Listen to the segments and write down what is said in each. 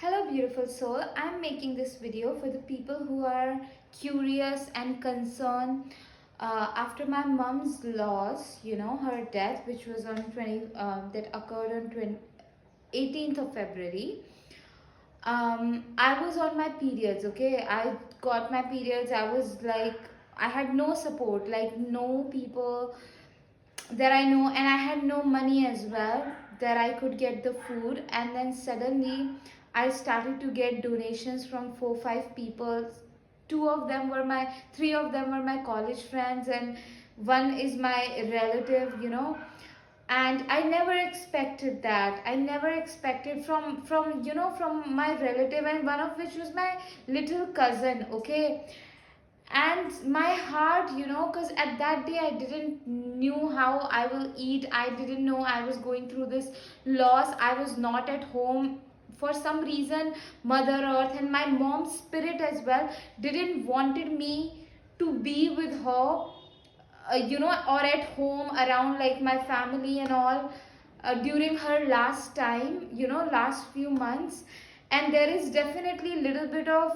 Hello beautiful soul, I'm making this video for the people who are curious and concerned after my mom's loss, her death, which was on that occurred on 18th of February. I was on my periods, okay? I got my periods. I was like, I had no support, like no people that I know, and I had no money as well that I could get the food. And then suddenly I started to get donations from 4 5 people. Three of them were my college friends, and one is my relative. And I never expected that. I never expected from my relative, and one of which was my little cousin, okay? And my heart, because at that day I didn't knew how I will eat. I didn't know I was going through this loss. I was not at home for some reason. Mother Earth and my mom's spirit as well didn't wanted me to be with her, or at home around like my family and all, during her last time, last few months. And there is definitely little bit of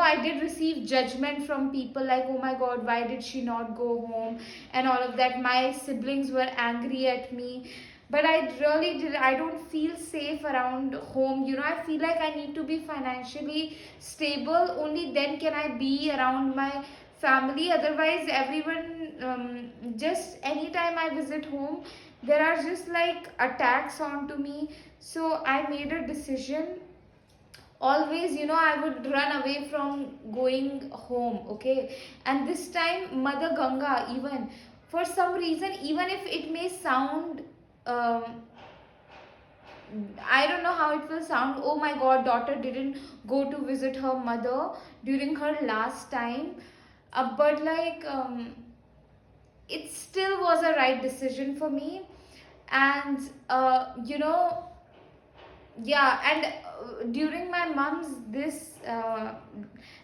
I did receive judgment from people like, oh my god, why did she not go home, and all of that. My siblings were angry at me, but I don't feel safe around home. I feel like I need to be financially stable, only then can I be around my family. Otherwise everyone, just anytime I visit home, there are just like attacks onto me. So I made a decision. Always, I would run away from going home, okay? And this time Mother Ganga, even for some reason, even if it may sound, um, I don't know how it will sound, oh my god, daughter didn't go to visit her mother during her last time, but like, it still was a right decision for me. And yeah. And during my mom's this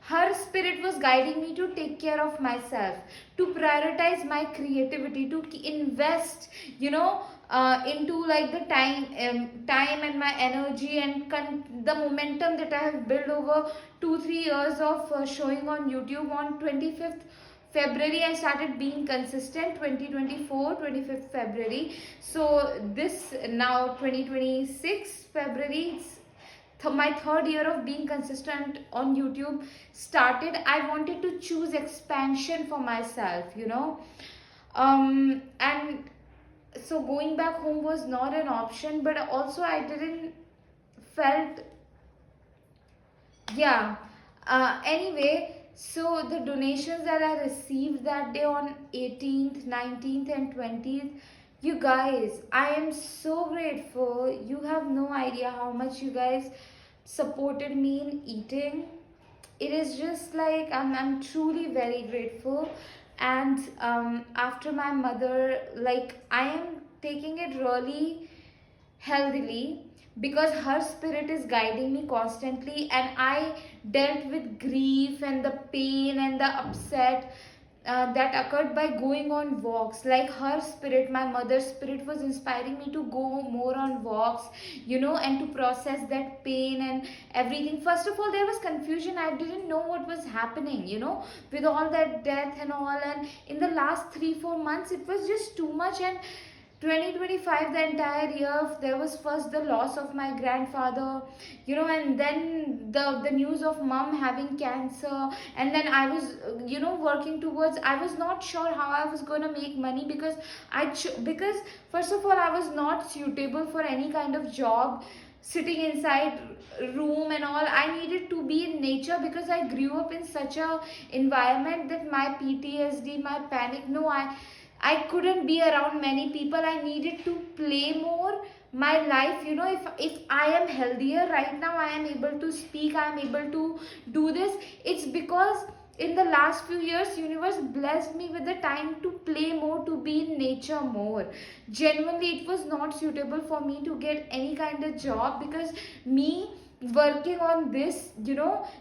her spirit was guiding me to take care of myself, to prioritize my creativity, to invest, into like the time and my energy, and the momentum that I have built over 2 3 years of showing on YouTube. On 25th February I started being consistent. 2024 25th February. So this now 2026 February, it's my third year of being consistent on YouTube started. I wanted to choose expansion for myself. And so going back home was not an option, but also I didn't felt, yeah. Anyway, so the donations that I received that day on 18th 19th and 20th, you guys, I am so grateful. You have no idea how much you guys supported me in eating. It is just like, I'm truly very grateful. And after my mother, like, I am taking it really healthily, because her spirit is guiding me constantly. And I dealt with grief and the pain and the upset that occurred by going on walks. Like, her spirit, my mother's spirit, was inspiring me to go more on walks, and to process that pain and everything. First of all, there was confusion. I didn't know what was happening, with all that death and all. And in the last 3 4 months, it was just too much. And 2025, the entire year, there was first the loss of my grandfather, and then the news of mom having cancer. And then I was, working towards, I was not sure how I was going to make money, because because first of all, I was not suitable for any kind of job sitting inside room and all. I needed to be in nature, because I grew up in such a environment that my PTSD, my panic, no, I couldn't be around many people. I needed to play more my life. If I am healthier right now, I am able to speak, I am able to do this. It's because in the last few years, universe blessed me with the time to play more, to be in nature more. Genuinely, it was not suitable for me to get any kind of job, because me working on this,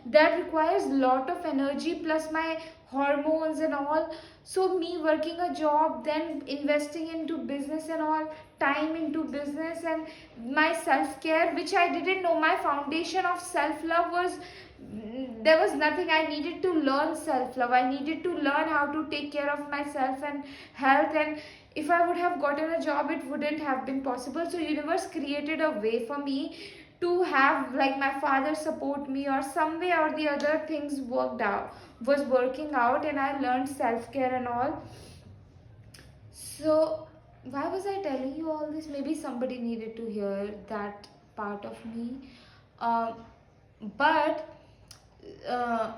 that requires lot of energy, plus my hormones and all. So me working a job, then investing into business and all, time into business, and my self care, which I didn't know. My foundation of self love was, there was nothing. I needed to learn self love. I needed to learn how to take care of myself and health. And if I would have gotten a job, it wouldn't have been possible. So universe created a way for me to have like my father support me, or some way or the other things worked out, was working out, and I learned self-care and all. So why was I telling you all this? Maybe somebody needed to hear that part of me. uh, but uh,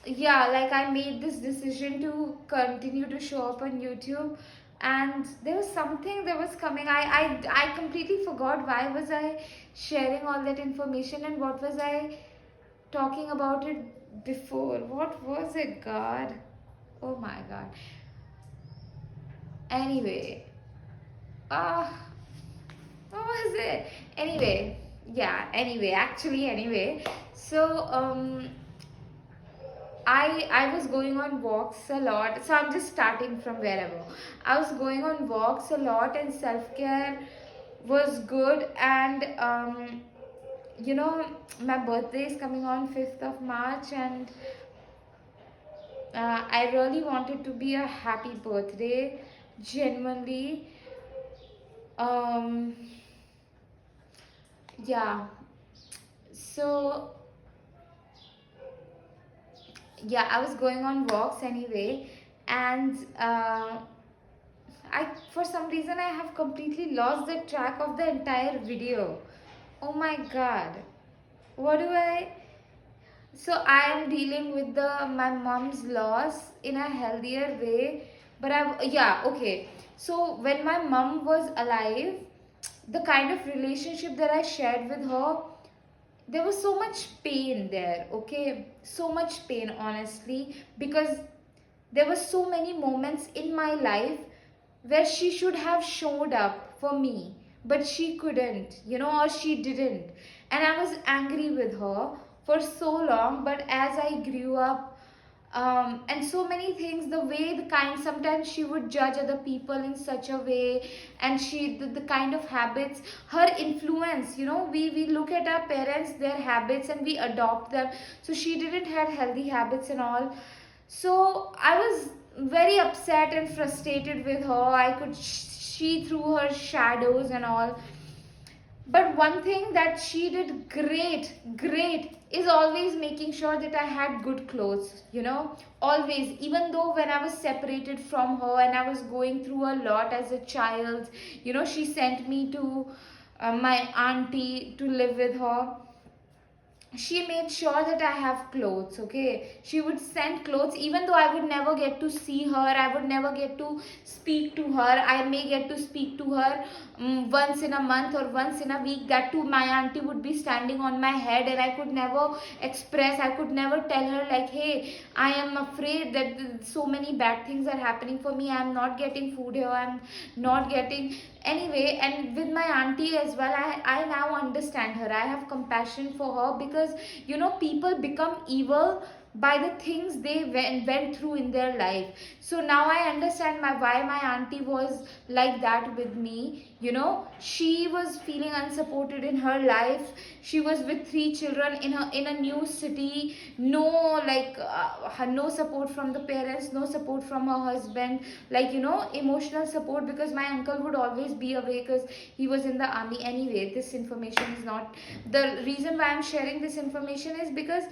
yeah, like I made this decision to continue to show up on YouTube, and there was something that was coming. I completely forgot why was I sharing all that information, and what was I talking about it before. What was it, God? Oh my God. Anyway, uh what was it? Anyway, yeah, anyway. So I was going on walks a lot. So I'm just starting from wherever. I was going on walks a lot, and self care was good. And you know, my birthday is coming on 5th of March, and I really wanted to be a happy birthday, genuinely. Um, yeah. So yeah, I was going on walks anyway, and I, for some reason, I have completely lost the track of the entire video. Oh my God. What do I? So I am dealing with the my mom's loss in a healthier way. But I, yeah, okay. So when my mom was alive, the kind of relationship that I shared with her, there was so much pain there, okay? So much pain, honestly, because there were so many moments in my life where she should have showed up for me, but she couldn't, or she didn't. And I was angry with her for so long. But as I grew up, and so many things, the way, the kind, sometimes she would judge other people in such a way, and the kind of habits, her influence, we look at our parents, their habits, and we adopt them. So she didn't have healthy habits and all. So I was very upset and frustrated with her. I could see through her shadows and all. But one thing that she did great, is always making sure that I had good clothes, always. Even though when I was separated from her and I was going through a lot as a child, she sent me to my auntie to live with her. She made sure that I have clothes, okay? She would send clothes, even though I would never get to see her, I would never get to speak to her. I may get to speak to her once in a month or once in a week. That too, my auntie would be standing on my head, and I could never express, I could never tell her, like, hey, I am afraid that so many bad things are happening for me. I am not getting food here, I'm not getting. Anyway, and with my auntie as well, I now understand her. I have compassion for her, because people become evil by the things they went through in their life. So now I understand why my auntie was like that with me. She was feeling unsupported in her life. She was with 3 children in a new city. No, like no support from the parents, no support from her husband, like emotional support, because my uncle would always be away because he was in the army. Anyway, this information is not the reason why I'm sharing this information, is because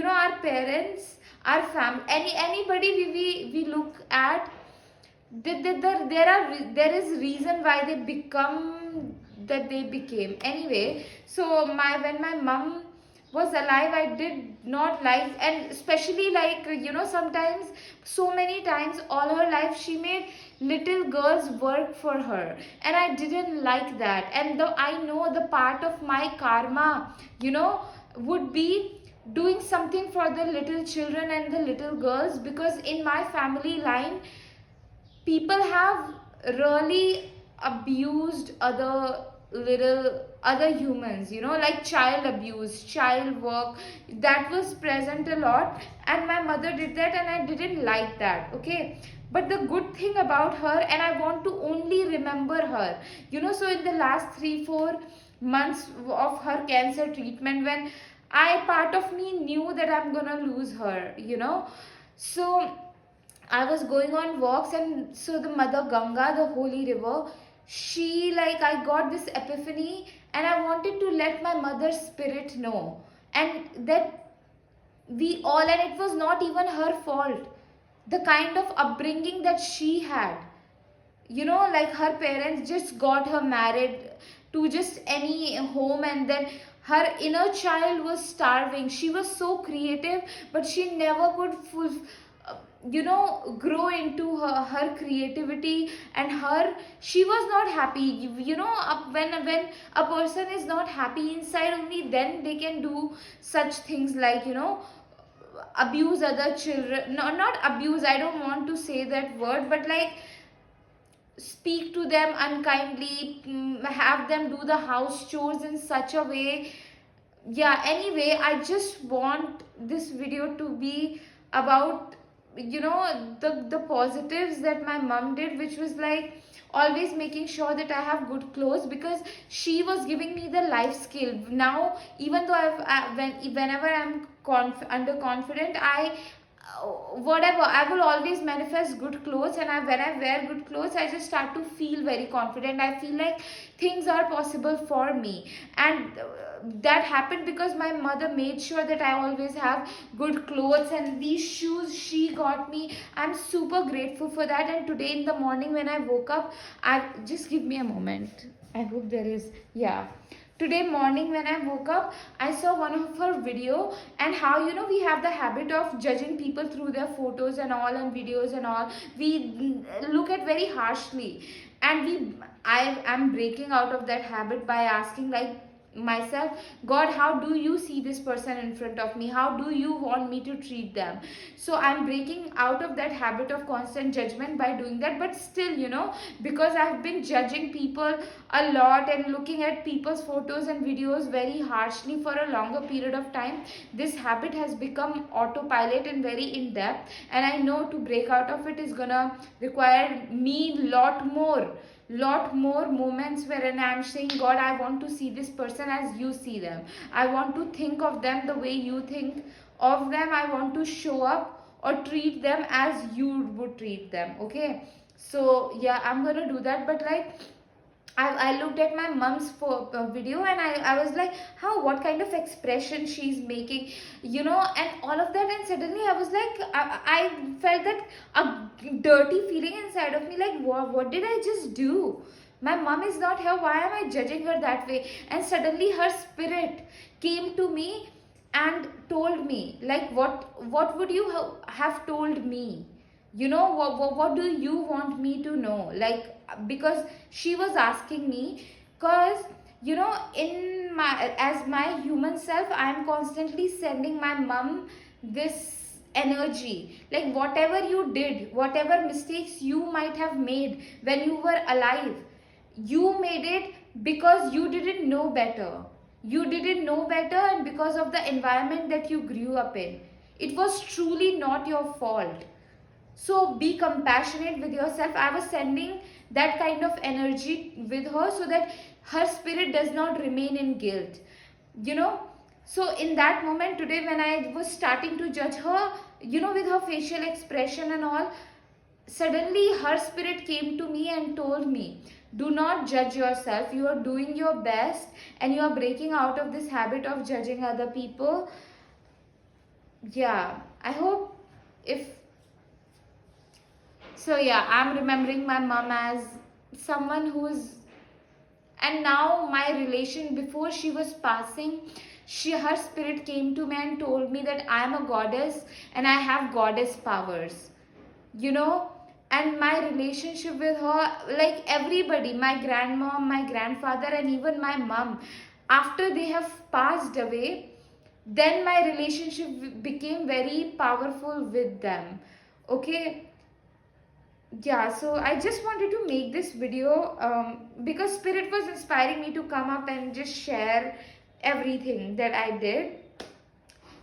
our parents, our family, anybody we look at, there is reason why they become that they became. Anyway, so when my mom was alive, I did not like, and especially like sometimes, so many times, all her life she made little girls work for her, and I didn't like that. And I know the part of my karma would be doing something for the little children and the little girls, because in my family line, people have really abused other little other humans, like child abuse, child work, that was present a lot. And my mother did that, and I didn't like that. Okay, but the good thing about her, and I want to only remember her, so in the last 3-4 months of her cancer treatment, when I, part of me knew that I'm gonna lose her, so I was going on walks, and so the Mother Ganga, the holy river, she, like, I got this epiphany, and I wanted to let my mother's spirit know, and that we all, and it was not even her fault, the kind of upbringing that she had, like her parents just got her married to just any home, and then her inner child was starving. She was so creative, but she never could grow into her creativity, and she was not happy. When a person is not happy inside, only then they can do such things like, abuse other children. No, not abuse, I don't want to say that word, but like speak to them unkindly, have them do the house chores in such a way. Yeah, anyway, I just want this video to be about, the positives that my mom did, which was like always making sure that I have good clothes, because she was giving me the life skill. Now, even though whenever I'm underconfident, whatever, I will always manifest good clothes, and when I wear good clothes, I just start to feel very confident. I feel like things are possible for me, and that happened because my mother made sure that I always have good clothes. And these shoes she got me, I'm super grateful for that. And today in the morning when I woke up, I just give me a moment, I hope there is, yeah, today morning when I woke up, I saw one of her video, and how, we have the habit of judging people through their photos and all, and videos and all. We look at very harshly, and I am breaking out of that habit by asking, like, myself, God, how do you see this person in front of me? How do you want me to treat them? So I'm breaking out of that habit of constant judgment by doing that. But still, because I've been judging people a lot and looking at people's photos and videos very harshly for a longer period of time, this habit has become autopilot and very in depth. And I know to break out of it is gonna require me lot more moments wherein I'm saying, God, I want to see this person as you see them. I want to think of them the way you think of them. I want to show up or treat them as you would treat them. Okay, so yeah, I'm gonna do that. But like, I looked at my mom's video, and I was like, how, what kind of expression she's making, and all of that. And suddenly I was like, I felt that a dirty feeling inside of me, like, what did I just do? My mom is not here, why am I judging her that way? And suddenly her spirit came to me and told me, like, what would you have told me? What do you want me to know? Like, because she was asking me, because in my, as my human self, I am constantly sending my mom this energy, like, whatever you did, whatever mistakes you might have made when you were alive, you made it because you didn't know better. You didn't know better, and because of the environment that you grew up in, it was truly not your fault. So be compassionate with yourself. I was sending that kind of energy with her, so that her spirit does not remain in guilt, you know so in that moment today, when I was starting to judge her, with her facial expression and all, suddenly her spirit came to me and told me, do not judge yourself. You are doing your best, and you are breaking out of this habit of judging other people. Yeah, I hope, if so, yeah, I'm remembering my mom as someone who's, and now my relation, before she was passing, her spirit came to me and told me that I am a goddess and I have goddess powers. You know, and my relationship with her, like everybody, my grandmom, my grandfather, and even my mom, after they have passed away, then my relationship became very powerful with them. Okay, yeah, so I just wanted to make this video because Spirit was inspiring me to come up and just share everything that I did.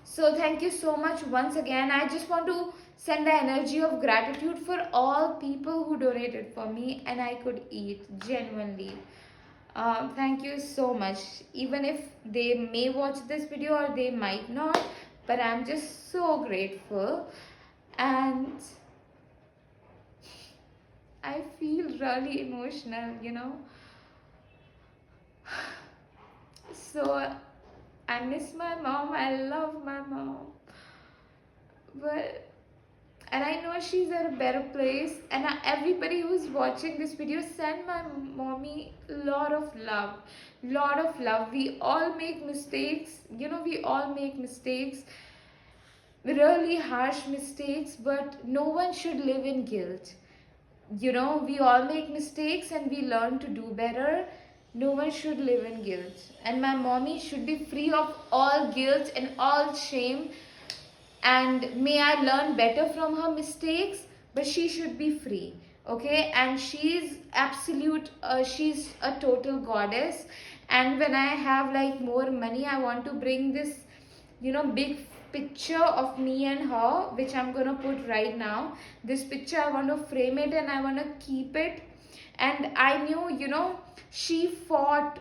So thank you so much once again. I just want to send the energy of gratitude for all people who donated for me and I could eat genuinely. Thank you so much. Even if they may watch this video or they might not, but I'm just so grateful. And I feel really emotional, you know. So I miss my mom. I love my mom. But and I know she's at a better place. And everybody who's watching this video, send my mommy lot of love, lot of love. We all make mistakes, you know. We all make mistakes, really harsh mistakes, but no one should live in guilt. You know, we all make mistakes and we learn to do better. No one should live in guilt, and my mommy should be free of all guilt and all shame. And may I learn better from her mistakes, but she should be free. Okay, and she's absolute, she's a total goddess. And when I have like more money, I want to bring this, you know, big picture of me and her, which I'm gonna put right now. This picture, I want to frame it and I want to keep it. And I knew, you know, she fought,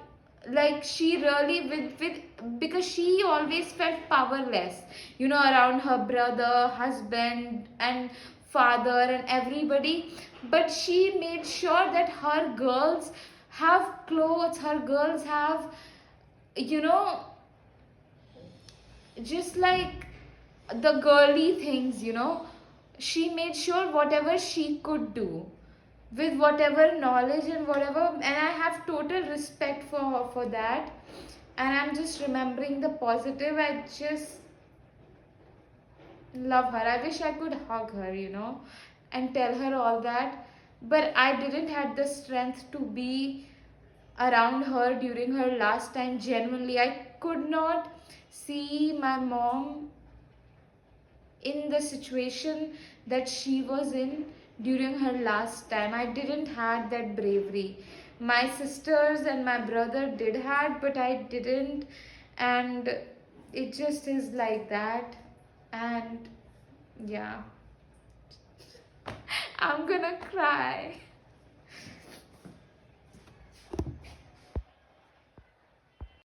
like she really with because she always felt powerless, you know, around her brother, husband and father and everybody. But she made sure that her girls have clothes, her girls have, you know, just like the girly things, you know. She made sure whatever she could do with whatever knowledge and whatever, and I have total respect for her for that. And I'm just remembering the positive. I just love her. I wish I could hug her, you know, and tell her all that, but I didn't have the strength to be around her during her last time. Genuinely, I could not see my mom in the situation that she was in during her last time. I didn't had that bravery. My sisters and my brother did had, but I didn't. And it just is like that. And yeah, I'm gonna cry.